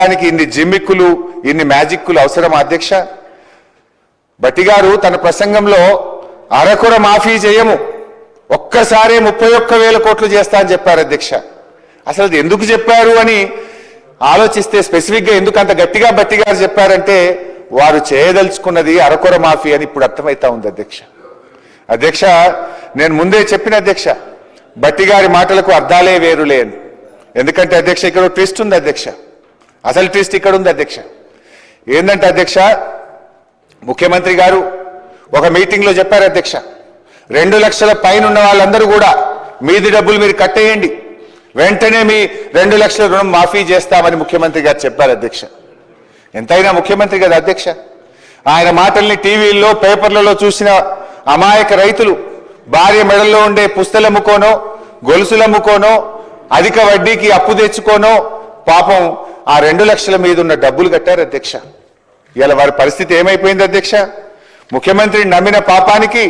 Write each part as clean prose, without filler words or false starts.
దానికి ఇన్ని జిమ్మిక్కులు ఇన్ని మ్యాజిక్కులు అవసరం అధ్యక్ష? భట్టి గారు తన ప్రసంగంలో అరకొర మాఫీ చేయము, ఒక్కసారే 31,000 కోట్లు చేస్తా అని చెప్పారు అధ్యక్ష. అసలు అది ఎందుకు చెప్పారు అని ఆలోచిస్తే స్పెసిఫిక్గా ఎందుకు అంత గట్టిగా భట్టి గారు చెప్పారంటే వారు చేయదలుచుకున్నది అరకొర మాఫీ అని ఇప్పుడు అర్థమవుతా ఉంది అధ్యక్ష. అధ్యక్ష, నేను ముందే చెప్పిన అధ్యక్ష, భట్టి గారి మాటలకు అర్థాలే వేరులే అని. ఎందుకంటే అధ్యక్ష ఇక్కడ ట్విస్ట్ ఉంది అధ్యక్ష, అసలు ట్విస్ట్ ఇక్కడ ఉంది అధ్యక్ష. ఏంటంటే అధ్యక్ష, ముఖ్యమంత్రి గారు ఒక మీటింగ్లో చెప్పారు అధ్యక్ష, 2 లక్షల పైన ఉన్న వాళ్ళందరూ కూడా మీది డబ్బులు మీరు కట్టేయండి, వెంటనే మీ 2 లక్షల రుణం మాఫీ చేస్తామని ముఖ్యమంత్రి గారు చెప్పారు అధ్యక్ష. ఎంతైనా ముఖ్యమంత్రి కదా అధ్యక్ష. ఆయన మాటల్ని టీవీల్లో పేపర్లలో చూసిన అమాయక రైతులు భార్య మెడల్లో ఉండే పుస్తలమ్ముకోనో గొలుసులమ్ముకోనో అధిక వడ్డీకి అప్పు తెచ్చుకోనో పాపం ఆ 2 లక్షల మీద ఉన్న డబ్బులు కట్టారు అధ్యక్ష. ఇలా వారి పరిస్థితి ఏమైపోయింది అధ్యక్ష? ముఖ్యమంత్రిని నమ్మిన పాపానికి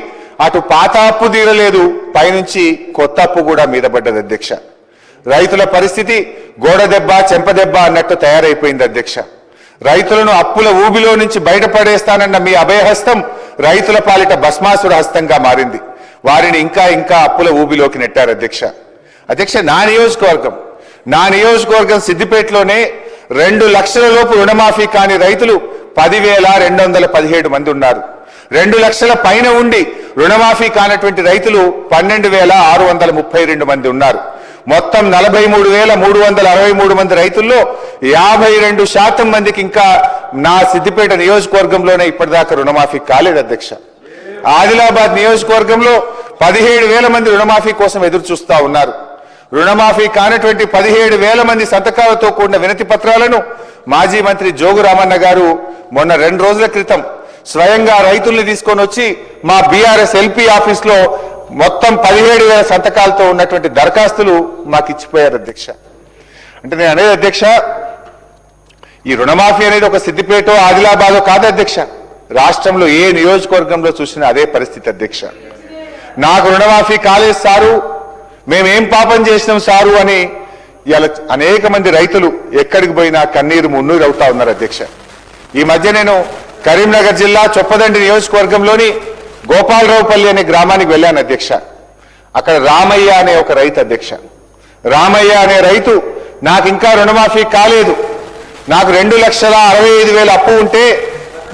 అటు పాత అప్పు తీరలేదు, పైనుంచి కొత్త అప్పు కూడా మీద పడ్డది అధ్యక్ష. రైతుల పరిస్థితి గోడ దెబ్బ చెంపదెబ్బ అన్నట్టు తయారైపోయింది అధ్యక్ష. రైతులను అప్పుల ఊబిలో నుంచి బయటపడేస్తానన్న మీ అభయహస్తం రైతుల పాలిట భస్మాసుర హస్తంగా మారింది. వారిని ఇంకా ఇంకా అప్పుల ఊబిలోకి నెట్టారు అధ్యక్ష. అధ్యక్ష, నా నియోజకవర్గం సిద్దిపేటలోనే 2 లక్షల లోపు రుణమాఫీ కాని రైతులు 10,217 మంది ఉన్నారు. 2 లక్షల పైన ఉండి రుణమాఫీ కానటువంటి రైతులు 12,632 మంది ఉన్నారు. మొత్తం 43,363 మంది రైతుల్లో 52% మందికి ఇంకా నా సిద్దిపేట నియోజకవర్గంలోనే ఇప్పటిదాకా రుణమాఫీ కాలేదు అధ్యక్ష. ఆదిలాబాద్ నియోజకవర్గంలో 17,000 మంది రుణమాఫీ కోసం ఎదురు చూస్తా ఉన్నారు. రుణమాఫీ కానటువంటి 17,000 మంది సంతకాలతో కూడిన వినతి పత్రాలను మాజీ మంత్రి జోగు రామన్న గారు మొన్న 2 రోజుల క్రితం స్వయంగా రైతుల్ని తీసుకొని వచ్చి మా బీఆర్ఎస్ ఎల్పీ ఆఫీస్లో మొత్తం 17,000 సంతకాలతో ఉన్నటువంటి దరఖాస్తులు మాకు ఇచ్చిపోయారు అధ్యక్ష. అంటే నేను అనేది అధ్యక్ష, ఈ రుణమాఫీ అనేది ఒక సిద్దిపేట ఆదిలాబాద్ కాదు అధ్యక్ష, రాష్ట్రంలో ఏ నియోజకవర్గంలో చూసినా అదే పరిస్థితి అధ్యక్ష. నాకు రుణమాఫీ కాలేదు సారు, మేమేం పాపం చేసినాం సారు అని ఇలా అనేక మంది రైతులు ఎక్కడికి పోయినా కన్నీరు మున్నీరు అవుతా ఉన్నారు అధ్యక్ష. ఈ మధ్య నేను కరీంనగర్ జిల్లా చొప్పదండి నియోజకవర్గంలోని గోపాలరావుపల్లి అనే గ్రామానికి వెళ్ళాను అధ్యక్ష. అక్కడ రామయ్య అనే ఒక రైతు అధ్యక్ష. రామయ్య అనే రైతు నాకు ఇంకా రుణమాఫీ కాలేదు, నాకు 2,65,000 అప్పు ఉంటే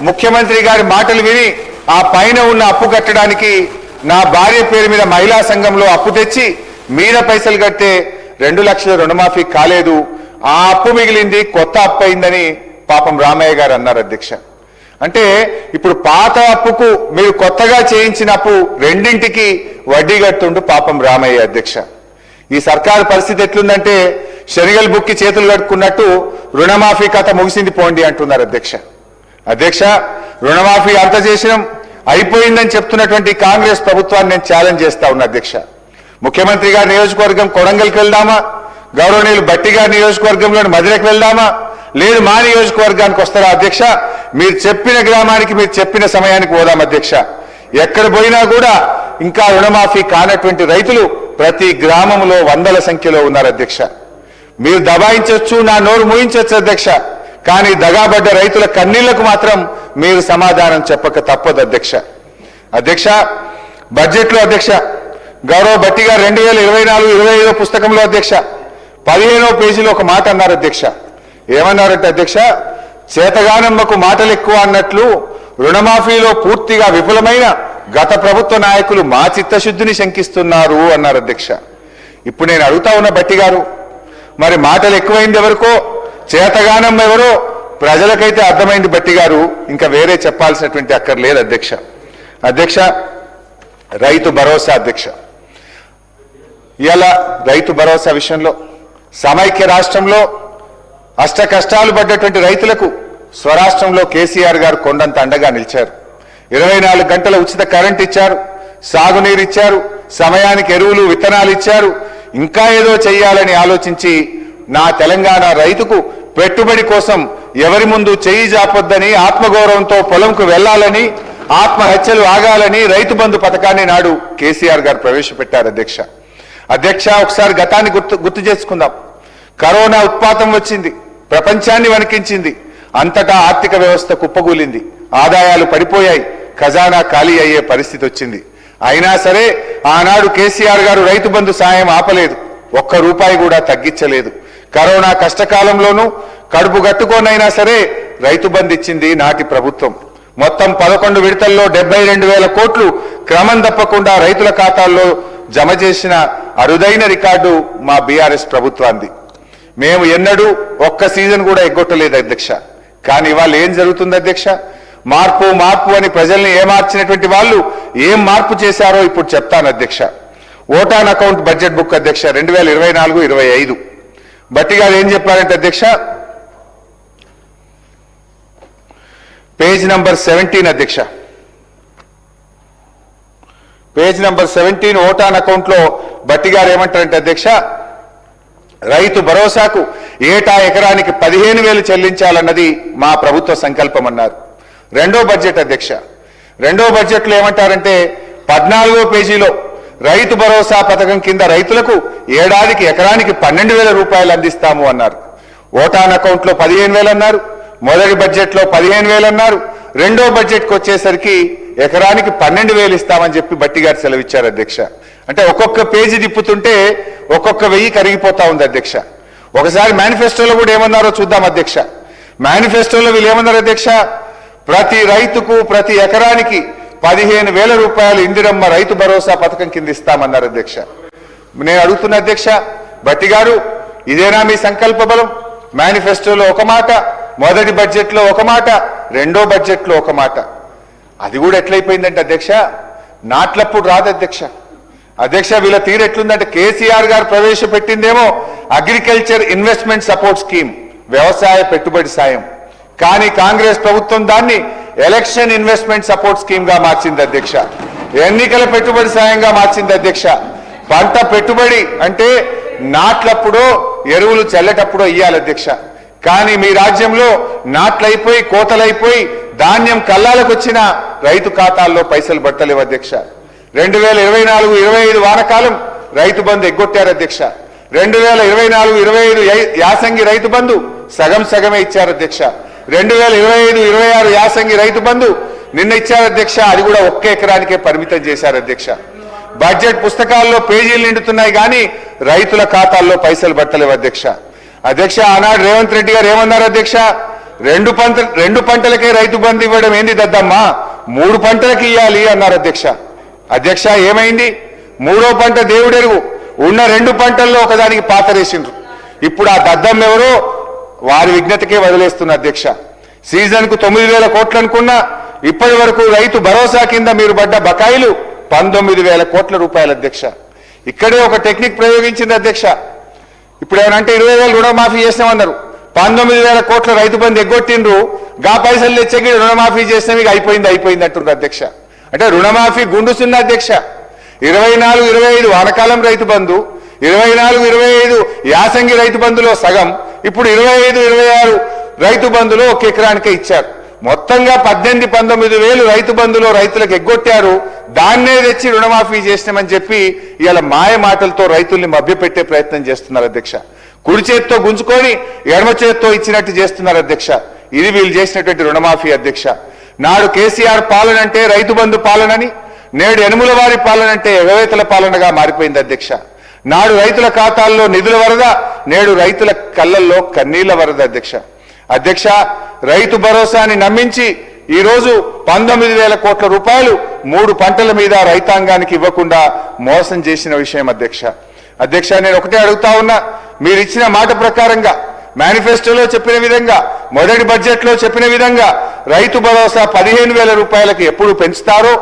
ముఖ్యమంత్రి గారి మాటలు విని ఆ పైన ఉన్న అప్పు కట్టడానికి నా భార్య పేరు మీద మహిళా సంఘంలో అప్పు తెచ్చి మీద పైసలు కడితే 2 లక్షల రుణమాఫీ కాలేదు, ఆ అప్పు మిగిలింది, కొత్త అప్పు అయిందని పాపం రామయ్య గారు అన్నారు అధ్యక్ష. అంటే ఇప్పుడు పాత అప్పుకు మీరు కొత్తగా చేయించిన అప్పు రెండింటికి వడ్డీ కట్టుండు పాపం రామయ్య అధ్యక్ష. ఈ సర్కారు పరిస్థితి ఎట్లుందంటే శనిగలు బుక్కి చేతులు కట్టుకున్నట్టు రుణమాఫీ కథ ముగిసింది పోండి అంటున్నారు అధ్యక్ష. అధ్యక్ష, రుణమాఫీ అంత చేసినాం అయిపోయిందని చెప్తున్నటువంటి కాంగ్రెస్ ప్రభుత్వాన్ని నేను ఛాలెంజ్ చేస్తా ఉన్నా అధ్యక్ష. ముఖ్యమంత్రి గారి నియోజకవర్గం కొడంగల్కి వెళ్దామా, గౌరవనీయులు భట్టి గారి నియోజకవర్గంలోని మధురకు వెళ్దామా, లేదు మా నియోజకవర్గానికి వస్తారా అధ్యక్ష? మీరు చెప్పిన గ్రామానికి మీరు చెప్పిన సమయానికి పోదాం అధ్యక్ష. ఎక్కడ పోయినా కూడా ఇంకా రుణమాఫీ కానటువంటి రైతులు ప్రతి గ్రామంలో 100ల సంఖ్యలో ఉన్నారు అధ్యక్ష. మీరు దబాయించవచ్చు, నా నోరు మూయించవచ్చు అధ్యక్ష, కానీ దగాబడ్డ రైతుల కన్నీళ్లకు మాత్రం మీరు సమాధానం చెప్పక తప్పదు అధ్యక్ష. అధ్యక్ష, బడ్జెట్లో అధ్యక్ష గౌరవ భట్టి గారు 2024-25 పుస్తకంలో అధ్యక్ష 15వ పేజీలో ఒక మాట అన్నారు అధ్యక్ష. ఏమన్నారంటే అధ్యక్ష, చేతగానమ్మకు మాటలు ఎక్కువ అన్నట్లు రుణమాఫీలో పూర్తిగా విఫలమైన గత ప్రభుత్వ నాయకులు మా చిత్తశుద్ధిని శంకిస్తున్నారు అన్నారు అధ్యక్ష. ఇప్పుడు నేను అడుగుతా ఉన్న భట్టి గారు, మరి మాటలు ఎక్కువైంది ఎవరికో, చేతగానమ్మ ఎవరో ప్రజలకైతే అర్థమైంది భట్టి గారు, ఇంకా వేరే చెప్పాల్సినటువంటి అక్కర్లేదు అధ్యక్ష. అధ్యక్ష, రైతు భరోసా అధ్యక్ష, ఇలా రైతు భరోసా విషయంలో సమైక్య రాష్ట్రంలో అష్ట కష్టాలు పడ్డటువంటి రైతులకు స్వరాష్ట్రంలో కేసీఆర్ గారు కొండంత అండగా నిలిచారు. 24 గంటల ఉచిత కరెంట్ ఇచ్చారు, సాగునీరు ఇచ్చారు, సమయానికి ఎరువులు విత్తనాలు ఇచ్చారు. ఇంకా ఏదో చెయ్యాలని ఆలోచించి నా తెలంగాణ రైతుకు పెట్టుబడి కోసం ఎవరి ముందు చెయ్యి జాపొద్దని, ఆత్మగౌరవంతో పొలంకు వెళ్లాలని, ఆత్మహత్యలు ఆగాలని రైతు బంధు పథకాన్ని నాడు కేసీఆర్ గారు ప్రవేశపెట్టారు అధ్యక్ష. ఒకసారి గతాన్ని గుర్తు చేసుకుందాం. కరోనా ఉత్పాతం వచ్చింది, ప్రపంచాన్ని వణికించింది. అంతటా ఆర్థిక వ్యవస్థ కుప్పగూలింది, ఆదాయాలు పడిపోయాయి, ఖజానా ఖాళీ అయ్యే పరిస్థితి వచ్చింది. అయినా సరే ఆనాడు కేసీఆర్ గారు రైతు బంధు సాయం ఆపలేదు, ఒక్క రూపాయి కూడా తగ్గించలేదు. కరోనా కష్టకాలంలోనూ కడుపు గట్టుకోనైనా సరే రైతు బంధు ఇచ్చింది నాటి ప్రభుత్వం. మొత్తం 11 విడతల్లో 72,000 కోట్లు క్రమం తప్పకుండా రైతుల ఖాతాల్లో జమ చేసిన అరుదైన రికార్డు మా బీఆర్ఎస్ ప్రభుత్వాన్ని. మేము ఎన్నడూ ఒక్క సీజన్ కూడా ఎగ్గొట్టలేదు అధ్యక్ష. కానీ ఇవాళ ఏం జరుగుతుంది అధ్యక్ష? మార్పు మార్పు అని ప్రజల్ని ఏమార్చినటువంటి వాళ్ళు ఏం మార్పు చేశారో ఇప్పుడు చెప్తాను అధ్యక్ష. ఓటాన్ అకౌంట్ బడ్జెట్ బుక్ అధ్యక్ష 2024-25 బట్టి గారు ఏం చెప్పారంటే అధ్యక్ష, పేజ్ నంబర్ 17 అధ్యక్ష, పేజ్ నంబర్ 17 ఓటాన్ అకౌంట్ లో బట్టి గారు ఏమంటారంటే అధ్యక్ష, రైతు భరోసాకు ఏటా ఎకరానికి 15,000 చెల్లించాలన్నది మా ప్రభుత్వ సంకల్పం అన్నారు. రెండో బడ్జెట్ అధ్యక్ష, రెండో బడ్జెట్లో ఏమంటారంటే 14వ పేజీలో రైతు భరోసా పథకం కింద రైతులకు ఏడాదికి ఎకరానికి 12,000 రూపాయలు అందిస్తాము అన్నారు. ఓటాన్ అకౌంట్ లో 15,000 అన్నారు, మొదటి బడ్జెట్లో 15,000 అన్నారు, రెండో బడ్జెట్కి వచ్చేసరికి ఎకరానికి 12,000 ఇస్తామని చెప్పి బట్టి గారు సెలవిచ్చారు అధ్యక్ష. అంటే ఒక్కొక్క పేజీ తిప్పుతుంటే ఒక్కొక్క 1000 కరిగిపోతా ఉంది అధ్యక్ష. ఒకసారి మేనిఫెస్టోలో కూడా ఏమన్నారో చూద్దాం అధ్యక్ష. మేనిఫెస్టోలో వీళ్ళు ఏమన్నారు అధ్యక్ష, ప్రతి రైతుకు ప్రతి ఎకరానికి 15,000 రూపాయలు ఇందిరమ్మ రైతు భరోసా పథకం కింద ఇస్తామన్నారు అధ్యక్ష. నేను అడుగుతున్న అధ్యక్ష, బట్టి గారు ఇదేనా మీ సంకల్ప బలం? మేనిఫెస్టోలో ఒక మాట, మొదటి బడ్జెట్లో ఒక మాట, రెండో బడ్జెట్లో ఒక మాట. అది కూడా ఎట్లయిపోయిందంటే అధ్యక్ష, నాట్లప్పుడు రాదు అధ్యక్ష. అధ్యక్ష వీళ్ళ తీరు ఎట్లుందంటే, కేసీఆర్ గారు ప్రవేశపెట్టిందేమో అగ్రికల్చర్ ఇన్వెస్ట్మెంట్ సపోర్ట్ స్కీమ్, వ్యవసాయ పెట్టుబడి సాయం. కానీ కాంగ్రెస్ ప్రభుత్వం దాన్ని ఎలక్షన్ ఇన్వెస్ట్మెంట్ సపోర్ట్ స్కీమ్ గా మార్చింది అధ్యక్ష, ఎన్నికల పెట్టుబడి సాయంగా మార్చింది అధ్యక్ష. పంట పెట్టుబడి అంటే నాట్లప్పుడో ఎరువులు చల్లేటప్పుడో ఇయ్యాలి అధ్యక్ష. కానీ మీ రాజ్యంలో నాట్లయిపోయి కోతలైపోయి ధాన్యం కల్లాలకు వచ్చిన రైతు ఖాతాల్లో పైసలు పట్టలేవు అధ్యక్ష. 2024-25 వానకాలం రైతు బంధు ఎగ్గొట్టారు అధ్యక్ష. 2024-25 యాసంగి రైతు బంధు సగం సగమే ఇచ్చారు అధ్యక్ష. 2025-26 యాసంగి రైతు బంధు నిన్న ఇచ్చారు అధ్యక్ష, అది కూడా ఒక్క ఎకరానికే పరిమితం చేశారు అధ్యక్ష. బడ్జెట్ పుస్తకాల్లో పేజీలు నిండుతున్నాయి కానీ రైతుల ఖాతాల్లో పైసలు పట్టలేవు అధ్యక్ష. అధ్యక్ష ఆనాడు రేవంత్ రెడ్డి గారు ఏమన్నారు అధ్యక్ష, రెండు పంటలకే రైతు బంధు ఇవ్వడం ఏంది దద్దమ్మా, 3 పంటలకు ఇవ్వాలి అన్నారు అధ్యక్ష. అధ్యక్ష ఏమైంది? 3వ పంట దేవుడెరుగు, ఉన్న 2 పంటల్లో ఒకదానికి పాతరేసిండ్రు. ఇప్పుడు ఆ దద్దమ్మ ఎవరో వారి విజ్ఞతకే వదిలేస్తున్న అధ్యక్ష. సీజన్ కు 9,000 కోట్లు అనుకున్నా ఇప్పటి వరకు రైతు భరోసా కింద మీరు పడ్డ బకాయిలు 19,000 కోట్ల రూపాయలు అధ్యక్ష. ఇక్కడే ఒక టెక్నిక్ ప్రయోగించింది అధ్యక్ష. ఇప్పుడు ఏమనంటే 20,000 రుణమాఫీ చేసినామన్నారు, 19,000 కోట్ల రైతు బంధు ఎగ్గొట్టిండ్రు, గా పైసలు తెచ్చకి రుణమాఫీ చేసినా మీకు అయిపోయింది అంటున్నారు అధ్యక్ష. అంటే రుణమాఫీ గుండుసున్న అధ్యక్ష. 24-25 వానకాలం రైతు బంధు, 24-25 యాసంగి రైతు బంధులో సగం, ఇప్పుడు 25-26 రైతు బంధులో ఒక ఎకరానికే ఇచ్చారు. మొత్తంగా 18-19 రైతు బంధులో రైతులకు ఎగ్గొట్టారు. దాన్నే తెచ్చి రుణమాఫీ చేసినామని చెప్పి ఇవాళ మాయ మాటలతో రైతుల్ని మభ్యపెట్టే ప్రయత్నం చేస్తున్నారు అధ్యక్ష. కుడి చేత్తో గుంజుకొని ఎడమ చేత్తో ఇచ్చినట్టు చేస్తున్నారు అధ్యక్ష. ఇది వీళ్ళు చేసినటువంటి రుణమాఫీ అధ్యక్ష. నాడు కేసీఆర్ పాలన అంటే రైతు బంధు పాలనని, నేడు యనుమల వారి పాలన అంటే ఎగవేతల పాలనగా మారిపోయింది అధ్యక్ష. నాడు రైతుల ఖాతాల్లో నిధుల వరద, నేడు రైతుల కళ్ళల్లో కన్నీళ్ల వరద అధ్యక్ష. అధ్యక్ష రైతు భరోసాని నమ్మించి ఈ రోజు 19,000 కోట్ల రూపాయలు 3 పంటల మీద రైతాంగానికి ఇవ్వకుండా మోసం చేసిన విషయం అధ్యక్ష. అధ్యక్ష నేను ఒకటే అడుగుతా ఉన్నా, మీరు ఇచ్చిన మాట ప్రకారంగా మేనిఫెస్టోలో చెప్పిన విధంగా, మొదటి బడ్జెట్లో చెప్పిన విధంగా రైతు భరోసా 15,000 రూపాయలకి ఎప్పుడు పెంచుతారో,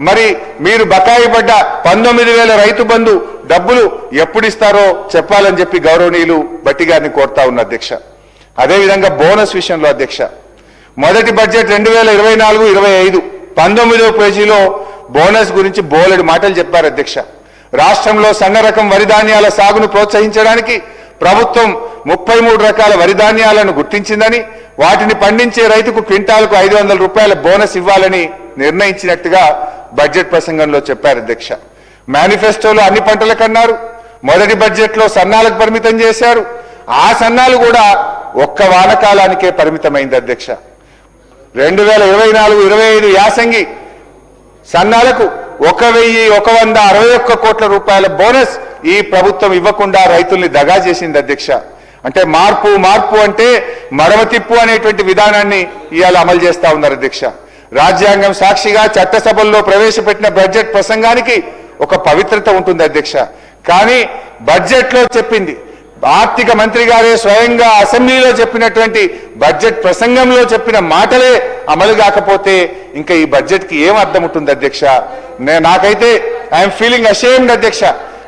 మరి మీరు బకాయి పడ్డ 19,000 రైతు బంధు డబ్బులు ఎప్పుడు ఇస్తారో చెప్పాలని చెప్పి గౌరవనీయులు బట్టి గారిని కోరుతా ఉన్న అధ్యక్ష. అదేవిధంగా బోనస్ విషయంలో అధ్యక్ష, మొదటి బడ్జెట్ 2024-25 19వ పేజీలో బోనస్ గురించి బోలెడు మాటలు చెప్పారు అధ్యక్ష. రాష్ట్రంలో సన్న రకం వరి ధాన్యాల సాగును ప్రోత్సహించడానికి ప్రభుత్వం 33 రకాల వరి ధాన్యాలను గుర్తించిందని, వాటిని పండించే రైతుకు క్వింటాల్కు 500 రూపాయల బోనస్ ఇవ్వాలని నిర్ణయించినట్టుగా బడ్జెట్ ప్రసంగంలో చెప్పారు అధ్యక్ష. మేనిఫెస్టోలో అన్ని పంటలకు అన్నారు, మొదటి బడ్జెట్లో సన్నాలకు పరిమితం చేశారు. ఆ సన్నాలు కూడా ఒక్క వానకాలానికే పరిమితమైంది అధ్యక్ష. 2024-25 యాసంగి సన్నాలకు 1,161 కోట్ల రూపాయల బోనస్ ఈ ప్రభుత్వం ఇవ్వకుండా రైతుల్ని దగా చేసింది అధ్యక్ష. అంటే మార్పు అంటే మడమతిప్పు అనేటువంటి విధానాన్ని ఇవాళ అమలు చేస్తా ఉన్నారు అధ్యక్ష. రాజ్యాంగం సాక్షిగా చట్టసభల్లో ప్రవేశపెట్టిన బడ్జెట్ ప్రసంగానికి ఒక పవిత్రత ఉంటుంది అధ్యక్ష. కానీ బడ్జెట్లో చెప్పింది, ఆర్థిక మంత్రి గారే స్వయంగా అసెంబ్లీలో చెప్పినటువంటి బడ్జెట్ ప్రసంగంలో చెప్పిన మాటలే అమలు కాకపోతే ఇంకా ఈ బడ్జెట్కి ఏం అర్థం ఉంటుంది అధ్యక్ష? నాకైతే ఐఎమ్ ఫీలింగ్ అషేమ్డ్ అధ్యక్ష.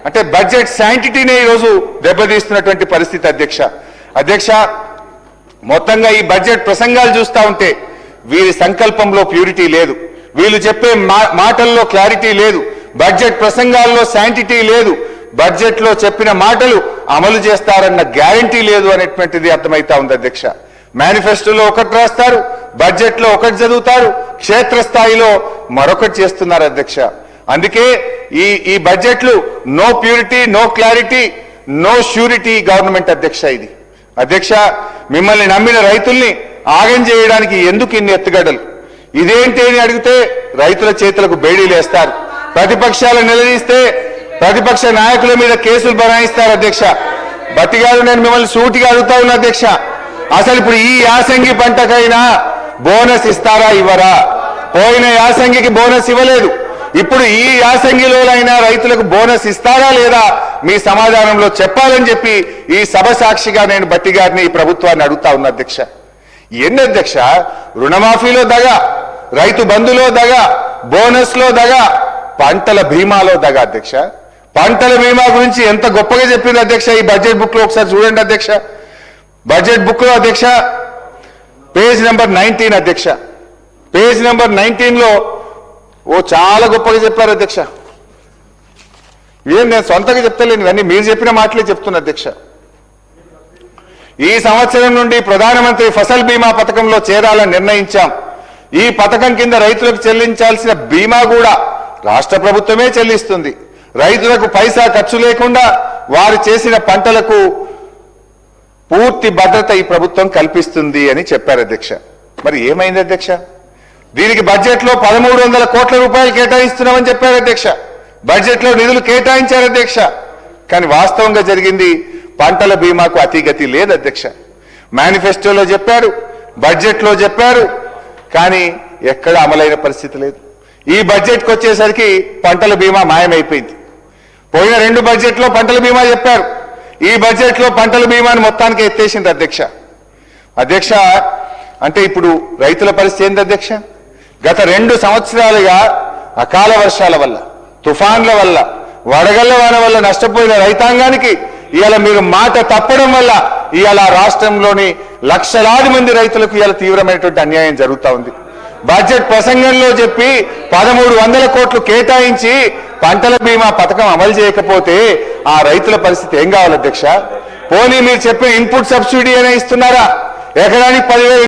అంటే బడ్జెట్ శాంటిటీనే ఈరోజు దెబ్బతీస్తున్నటువంటి పరిస్థితి అధ్యక్ష. మొత్తంగా ఈ బడ్జెట్ ప్రసంగాలు చూస్తూ ఉంటే వీరి సంకల్పంలో ప్యూరిటీ లేదు, వీళ్ళు చెప్పే మాటల్లో క్లారిటీ లేదు, బడ్జెట్ ప్రసంగాల్లో శాంటిటీ లేదు, బడ్జెట్ లో చెప్పిన మాటలు అమలు చేస్తారన్న గ్యారంటీ లేదు అనేటువంటిది అర్థమైతా ఉంది అధ్యక్ష. మేనిఫెస్టోలో ఒకటి రాస్తారు, బడ్జెట్ లో ఒకటి చదువుతారు, క్షేత్రస్థాయిలో మరొకటి చేస్తున్నారు అధ్యక్ష. అందుకే ఈ బడ్జెట్లు no purity, no clarity, no surety government అధ్యక్ష. ఇది అధ్యక్ష, మిమ్మల్ని నమ్మిన రైతుల్ని ఆగం చేయడానికి ఎందుకు ఇన్ని ఎత్తుగడలు? ఇదేంటి అని అడిగితే రైతుల చేతులకు బేడీలు వేస్తారు, ప్రతిపక్షాలు నిలదీస్తే ప్రతిపక్ష నాయకుల మీద కేసులు బనాయిస్తారు అధ్యక్ష. బట్టి గారు, నేను మిమ్మల్ని సూటిగా అడుగుతా ఉన్నా అధ్యక్ష, అసలు ఇప్పుడు ఈ యాసంగి పంటకైనా బోనస్ ఇస్తారా ఇవ్వరా? పోయిన యాసంగికి బోనస్ ఇవ్వలేదు, ఇప్పుడు ఈ యాసంగిలోనైనా రైతులకు బోనస్ ఇస్తారా లేదా మీ సమాధానంలో చెప్పాలని చెప్పి ఈ సభ సాక్షిగా నేను బట్టి గారిని, ఈ ప్రభుత్వాన్ని అడుగుతా ఉన్నా అధ్యక్ష. ఎన్ని అధ్యక్ష? రుణమాఫీలో దగా, రైతు బంధులో దగా, బోనస్ లో దగా, పంటల బీమాలో దగా అధ్యక్ష. పంటల బీమా గురించి ఎంత గొప్పగా చెప్పింది అధ్యక్ష ఈ బడ్జెట్ బుక్ లో, ఒకసారి చూడండి అధ్యక్ష. బడ్జెట్ బుక్ లో అధ్యక్ష పేజ్ నెంబర్ 19 అధ్యక్ష, పేజ్ నెంబర్ 19 లో చాలా గొప్పగా చెప్పారు అధ్యక్ష. ఏం నేను సొంతంగా చెప్తలేను, ఇవన్నీ మీరు చెప్పిన మాటలే చెప్తున్నా అధ్యక్ష. ఈ సంవత్సరం నుండి ప్రధానమంత్రి ఫసల్ బీమా పథకంలో చేరాలని నిర్ణయించాం. ఈ పథకం కింద రైతులకు చెల్లించాల్సిన బీమా కూడా రాష్ట్ర ప్రభుత్వమే చెల్లిస్తుంది. రైతులకు పైసా ఖర్చు లేకుండా వారు చేసిన పంటలకు పూర్తి భద్రత ఈ ప్రభుత్వం కల్పిస్తుంది అని చెప్పారు అధ్యక్ష. మరి ఏమైంది అధ్యక్ష? దీనికి బడ్జెట్ లో 1,300 కోట్ల రూపాయలు కేటాయిస్తున్నామని చెప్పారు అధ్యక్ష. బడ్జెట్ లో నిధులు కేటాయించారు అధ్యక్ష. కానీ వాస్తవంగా జరిగింది పంటల బీమాకు అతిగతి లేదు అధ్యక్ష. మేనిఫెస్టోలో చెప్పారు, బడ్జెట్ లో చెప్పారు, కానీ ఎక్కడ అమలైన పరిస్థితి లేదు. ఈ బడ్జెట్కి వచ్చేసరికి పంటల బీమా మాయమైపోయింది. పోయిన 2 బడ్జెట్లో పంటల బీమా చెప్పారు, ఈ బడ్జెట్ లో పంటల బీమాను మొత్తానికి ఎత్తేసింది అధ్యక్ష. అంటే ఇప్పుడు రైతుల పరిస్థితి ఏంది అధ్యక్ష? గత 2 సంవత్సరాలుగా అకాల వర్షాల వల్ల, తుఫాన్ల వల్ల, వడగళ్ల వాన వల్ల నష్టపోయిన రైతాంగానికి ఇవాళ మీరు మాట తప్పడం వల్ల ఇవాళ రాష్ట్రంలోని లక్షలాది మంది రైతులకు ఇవాళ తీవ్రమైనటువంటి అన్యాయం జరుగుతూ ఉంది. బడ్జెట్ ప్రసంగంలో చెప్పి 1,300 కోట్లు కేటాయించి పంటల బీమా పథకం అమలు చేయకపోతే ఆ రైతుల పరిస్థితి ఏం కావాలి అధ్యక్ష? పోనీ మీరు చెప్పే ఇన్పుట్ సబ్సిడీ అనే ఇస్తున్నారా? ఎకరానికి 10,000